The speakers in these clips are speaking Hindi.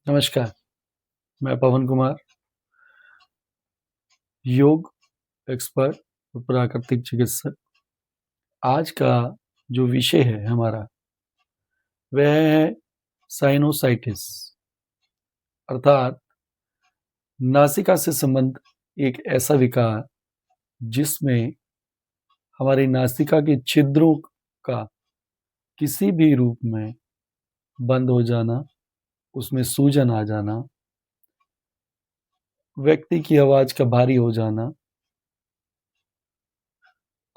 नमस्कार, मैं पवन कुमार, योग एक्सपर्ट और प्राकृतिक चिकित्सक। आज का जो विषय है हमारा, वह है साइनोसाइटिस अर्थात नासिका से संबंध एक ऐसा विकार जिसमें हमारी नासिका के छिद्रों का किसी भी रूप में बंद हो जाना, उसमें सूजन आ जाना, व्यक्ति की आवाज़ का भारी हो जाना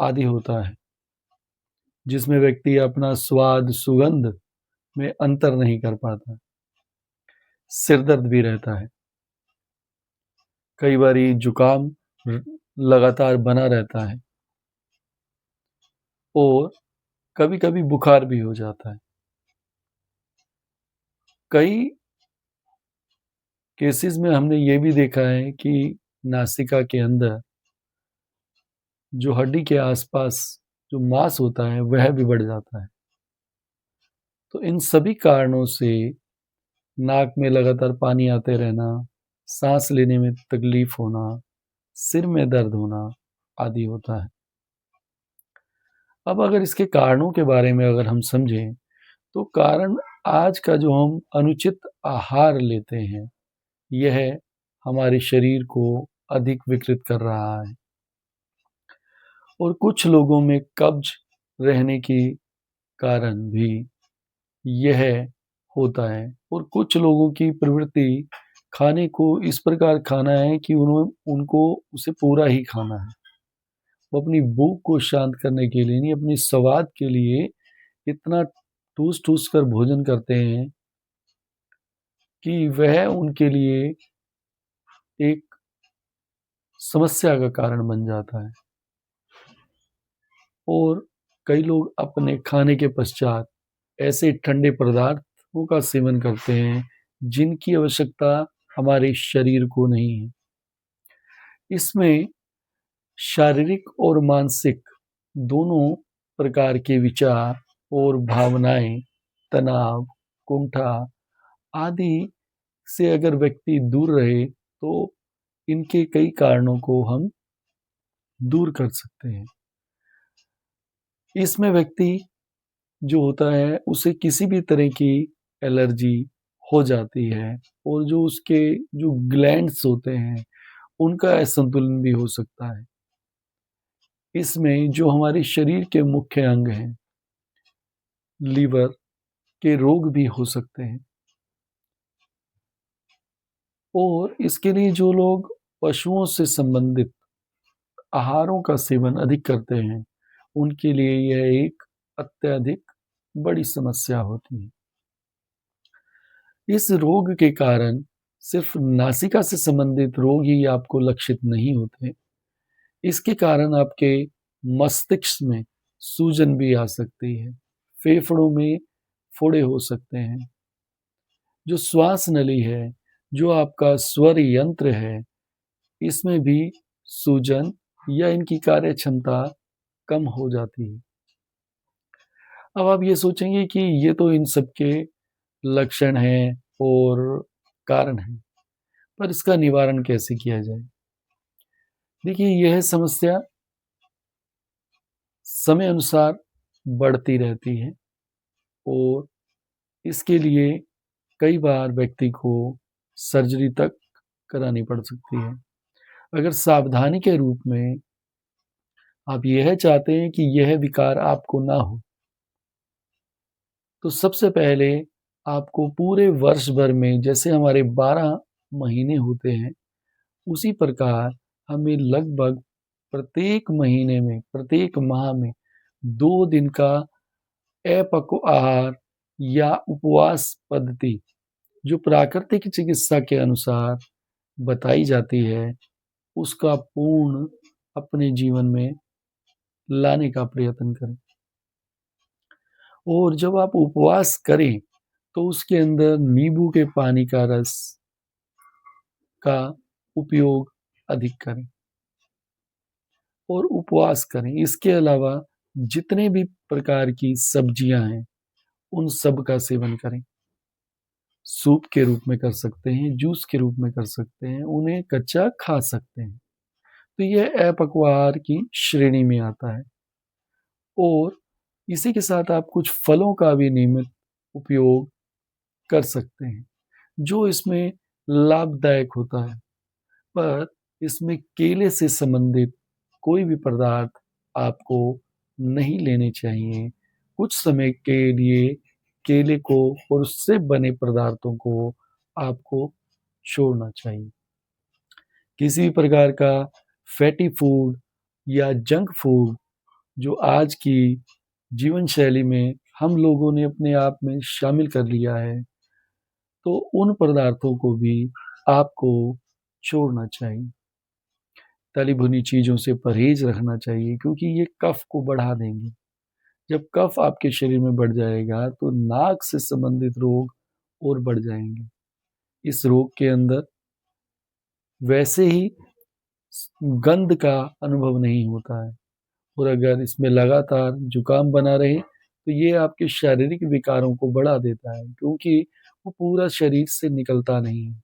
आदि होता है, जिसमें व्यक्ति अपना स्वाद, सुगंध में अंतर नहीं कर पाता। सिर दर्द भी रहता है। कई बारी जुकाम लगातार बना रहता है और कभी-कभी बुखार भी हो जाता है। कई केसेस में हमने ये भी देखा है कि नासिका के अंदर जो हड्डी के आसपास जो मांस होता है, वह भी बढ़ जाता है। तो इन सभी कारणों से नाक में लगातार पानी आते रहना, साँस लेने में तकलीफ होना, सिर में दर्द होना आदि होता है। अब अगर इसके कारणों के बारे में अगर हम समझें, तो कारण आज का जो हम अनुचित आहार लेते हैं, यह हमारे शरीर को अधिक विकृत कर रहा है और कुछ लोगों में कब्ज रहने के कारण भी यह होता है और कुछ लोगों की प्रवृत्ति खाने को इस प्रकार खाना है कि उनको उसे पूरा ही खाना है। वो अपनी भूख को शांत करने के लिए नहीं, अपने स्वाद के लिए इतना ठूस-ठूस कर भोजन करते हैं कि वह उनके लिए एक समस्या का कारण बन जाता है और कई लोग अपने खाने के पश्चात ऐसे ठंडे पदार्थों का सेवन करते हैं, जिनकी आवश्यकता हमारे शरीर को नहीं है। इसमें शारीरिक और मानसिक दोनों प्रकार के विचार और भावनाएँ, तनाव, कुंठा आदि से अगर व्यक्ति दूर रहे, तो इनके कई कारणों को हम दूर कर सकते हैं। इसमें व्यक्ति जो होता है, उसे किसी भी तरह की एलर्जी हो जाती है और जो उसके जो ग्लैंड्स होते हैं, उनका असंतुलन भी हो सकता है। इसमें जो हमारे शरीर के मुख्य अंग हैं, लीवर के रोग भी हो सकते हैं और इसके लिए जो लोग पशुओं से संबंधित आहारों का सेवन अधिक करते हैं, उनके लिए यह एक अत्यधिक बड़ी समस्या होती है। इस रोग के कारण सिर्फ नासिका से संबंधित रोग ही आपको लक्षित नहीं होते, इसके कारण आपके मस्तिष्क में सूजन भी आ सकती है, फेफड़ों में फोड़े हो सकते हैं, जो श्वास नली है, जो आपका स्वर यंत्र है, इसमें भी सूजन या इनकी कार्य क्षमता कम हो जाती है। अब आप ये सोचेंगे कि ये तो इन सब के लक्षण हैं और कारण हैं, पर इसका निवारण कैसे किया जाए? देखिए, यह समस्या समय अनुसार बढ़ती रहती है और इसके लिए कई बार व्यक्ति को सर्जरी तक करानी पड़ सकती है। अगर सावधानी के रूप में आप यह चाहते हैं कि यह विकार आपको ना हो, तो सबसे पहले आपको पूरे वर्ष भर में जैसे हमारे 12 महीने होते हैं, उसी प्रकार हमें लगभग प्रत्येक महीने में, प्रत्येक माह में 2 दिन का अपक्व आहार या उपवास पद्धति जो प्राकृतिक चिकित्सा के अनुसार बताई जाती है, उसका पूर्ण अपने जीवन में लाने का प्रयत्न करें। और जब आप उपवास करें, तो उसके अंदर नींबू के पानी का रस का उपयोग अधिक करें और उपवास करें। इसके अलावा जितने भी प्रकार की सब्जियाँ हैं, उन सब का सेवन करें। सूप के रूप में कर सकते हैं, जूस के रूप में कर सकते हैं, उन्हें कच्चा खा सकते हैं। तो यह अपक्वाहार की श्रेणी में आता है। और इसी के साथ आप कुछ फलों का भी नियमित उपयोग कर सकते हैं, जो इसमें लाभदायक होता है। पर इसमें केले से संबंधित कोई भी पदार्थ आपको नहीं लेने चाहिए। कुछ समय के लिए केले को और उससे बने पदार्थों को आपको छोड़ना चाहिए। किसी भी प्रकार का फैटी फूड या जंक फूड जो आज की जीवन शैली में हम लोगों ने अपने आप में शामिल कर लिया है, तो उन पदार्थों को भी आपको छोड़ना चाहिए। तली भुनी चीज़ों से परहेज़ रखना चाहिए, क्योंकि ये कफ़ को बढ़ा देंगे। जब कफ़ आपके शरीर में बढ़ जाएगा तो नाक से संबंधित रोग और बढ़ जाएँगे। इस रोग के अंदर वैसे ही गंध का अनुभव नहीं होता है, और अगर इसमें लगातार जुकाम बना रहे तो ये आपके शारीरिक विकारों को बढ़ा देता है, क्योंकि वो पूरा शरीर से निकलता नहीं है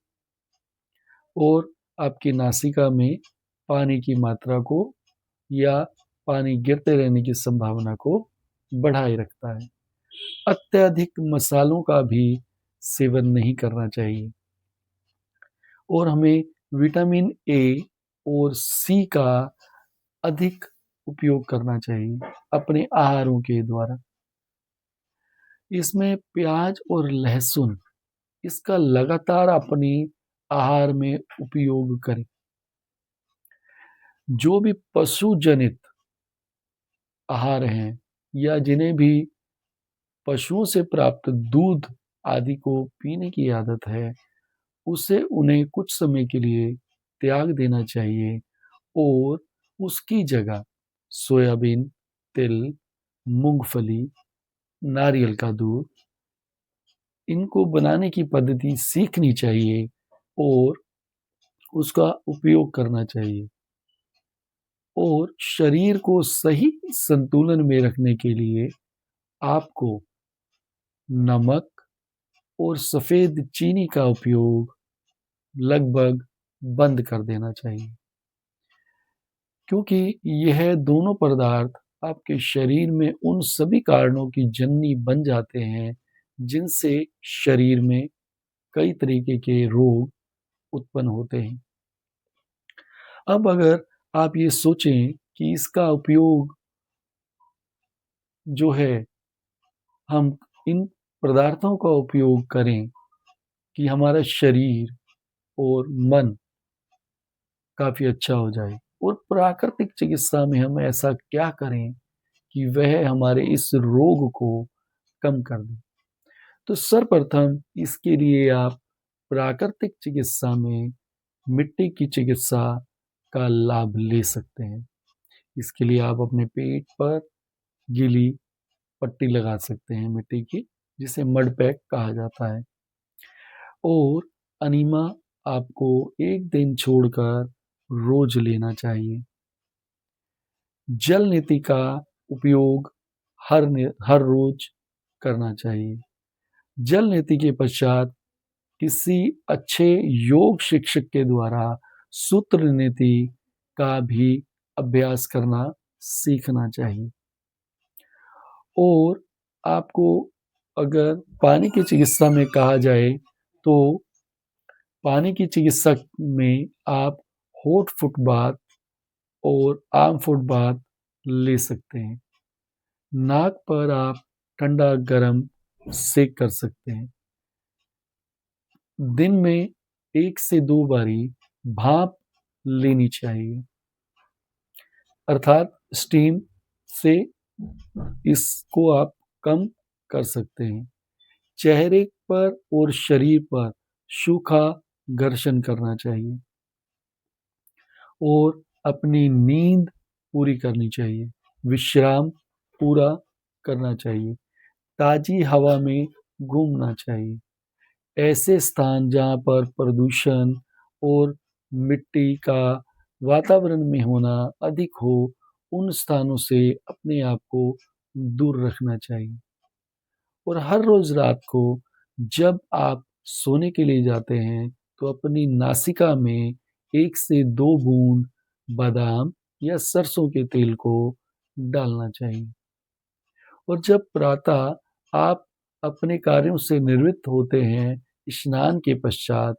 और आपकी नासिका में पानी की मात्रा को या पानी गिरते रहने की संभावना को बढ़ाए रखता है। अत्यधिक मसालों का भी सेवन नहीं करना चाहिए, और हमें विटामिन ए और सी का अधिक उपयोग करना चाहिए अपने आहारों के द्वारा। इसमें प्याज और लहसुन इसका लगातार अपनी आहार में उपयोग करें। जो भी पशु जनित आहार हैं या जिन्हें भी पशुओं से प्राप्त दूध आदि को पीने की आदत है, उसे उन्हें कुछ समय के लिए त्याग देना चाहिए और उसकी जगह सोयाबीन, तिल, मूँगफली, नारियल का दूध, इनको बनाने की पद्धति सीखनी चाहिए और उसका उपयोग करना चाहिए। और शरीर को सही संतुलन में रखने के लिए आपको नमक और सफ़ेद चीनी का उपयोग लगभग बंद कर देना चाहिए, क्योंकि यह दोनों पदार्थ आपके शरीर में उन सभी कारणों की जननी बन जाते हैं, जिनसे शरीर में कई तरीके के रोग उत्पन्न होते हैं। अब अगर आप ये सोचें कि इसका उपयोग जो है, हम इन पदार्थों का उपयोग करें कि हमारा शरीर और मन काफ़ी अच्छा हो जाए, और प्राकृतिक चिकित्सा में हम ऐसा क्या करें कि वह हमारे इस रोग को कम कर दे। तो सर्वप्रथम इसके लिए आप प्राकृतिक चिकित्सा में मिट्टी की चिकित्सा का लाभ ले सकते हैं। इसके लिए आप अपने पेट पर गीली पट्टी लगा सकते हैं मिट्टी की, जिसे मड पैक कहा जाता है। और अनीमा आपको 1 दिन छोड़कर रोज़ लेना चाहिए। जल नीति का उपयोग हर रोज़ करना चाहिए। जल नीति के पश्चात किसी अच्छे योग शिक्षक के द्वारा सूत्र नीति का भी अभ्यास करना सीखना चाहिए। और आपको अगर पानी की चिकित्सा में कहा जाए, तो पानी की चिकित्सा में आप हॉट फुट बाथ और आर्म फुट बाथ ले सकते हैं। नाक पर आप ठंडा गरम सेक कर सकते हैं। दिन में 1 से 2 बारी भाप लेनी चाहिए, अर्थात स्टीम से इसको आप कम कर सकते हैं। चेहरे पर और शरीर पर सूखा घर्षण करना चाहिए और अपनी नींद पूरी करनी चाहिए। विश्राम पूरा करना चाहिए। ताज़ी हवा में घूमना चाहिए। ऐसे स्थान जहाँ पर प्रदूषण और मिट्टी का वातावरण में होना अधिक हो, उन स्थानों से अपने आप को दूर रखना चाहिए। और हर रोज़ रात को जब आप सोने के लिए जाते हैं तो अपनी नासिका में 1 से 2 बूंद बादाम या सरसों के तेल को डालना चाहिए। और जब प्रातः आप अपने कार्यों से निवृत्त होते हैं, स्नान के पश्चात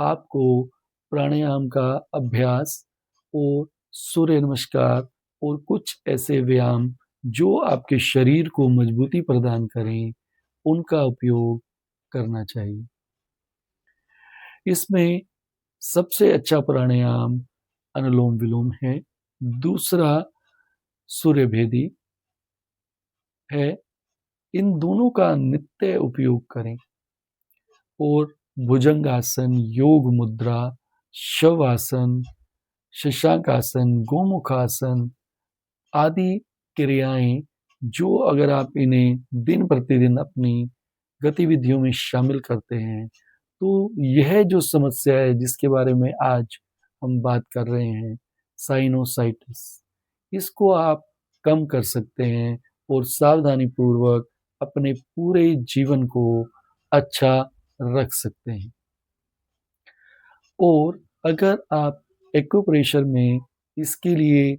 आपको प्राणायाम का अभ्यास और सूर्य नमस्कार और कुछ ऐसे व्यायाम जो आपके शरीर को मजबूती प्रदान करें, उनका उपयोग करना चाहिए। इसमें सबसे अच्छा प्राणायाम अनुलोम-विलोम है। दूसरा सूर्यभेदी है। इन दोनों का नित्य उपयोग करें और भुजंगासन, योग मुद्रा, शवासन, शशांकासन, गोमुखासन आदि क्रियाएँ जो अगर आप इन्हें दिन प्रतिदिन अपनी गतिविधियों में शामिल करते हैं, तो यह जो समस्या है जिसके बारे में आज हम बात कर रहे हैं, साइनोसाइटिस, इसको आप कम कर सकते हैं और सावधानीपूर्वक अपने पूरे जीवन को अच्छा रख सकते हैं। और अगर आप एक्यूप्रेशर में इसके लिए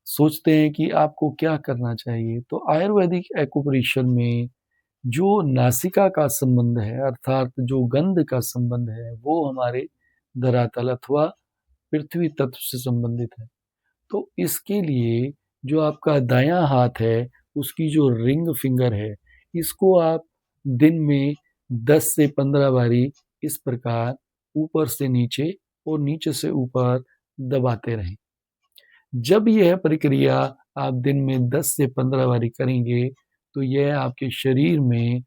सोचते हैं कि आपको क्या करना चाहिए, तो आयुर्वेदिक एक्यूप्रेशर में जो नासिका का संबंध है, अर्थात जो गंध का संबंध है, वो हमारे धरातल अथवा पृथ्वी तत्व से संबंधित है। तो इसके लिए जो आपका दायाँ हाथ है, उसकी जो रिंग फिंगर है, इसको आप दिन में 10 से 15 बारी इस प्रकार ऊपर से नीचे और नीचे से ऊपर दबाते रहें। जब यह प्रक्रिया आप दिन में 10 से 15 बारी करेंगे, तो यह आपके शरीर में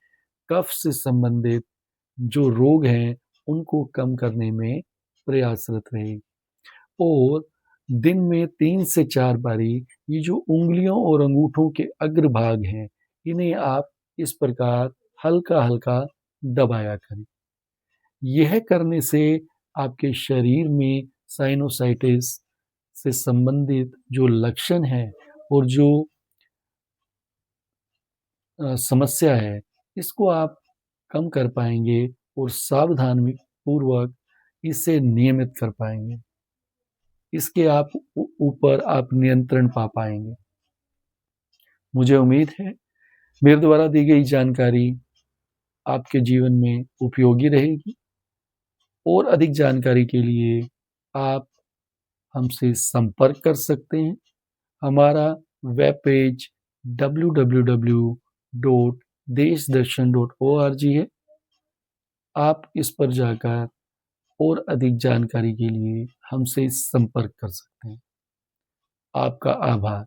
कफ से संबंधित जो रोग हैं, उनको कम करने में प्रयासरत रहेगी। और दिन में 3 से 4 बारी ये जो उँगलियों और अंगूठों के अग्रभाग हैं, इन्हें आप इस प्रकार हल्का-हल्का दबाया करें। यह करने से आपके शरीर में साइनोसाइटिस से संबंधित जो लक्षण हैं और जो समस्या है, इसको आप कम कर पाएँगे और सावधानी पूर्वक इसे नियमित कर पाएँगे। इसके आप ऊपर आप नियंत्रण पा पाएँगे। मुझे उम्मीद है मेरे द्वारा दी गई जानकारी आपके जीवन में उपयोगी रहेगी और अधिक जानकारी के लिए आप हमसे संपर्क कर सकते हैं। हमारा वेब पेज www.deshdarshan.org है। आप इस पर जाकर और अधिक जानकारी के लिए हमसे संपर्क कर सकते हैं। आपका आभार।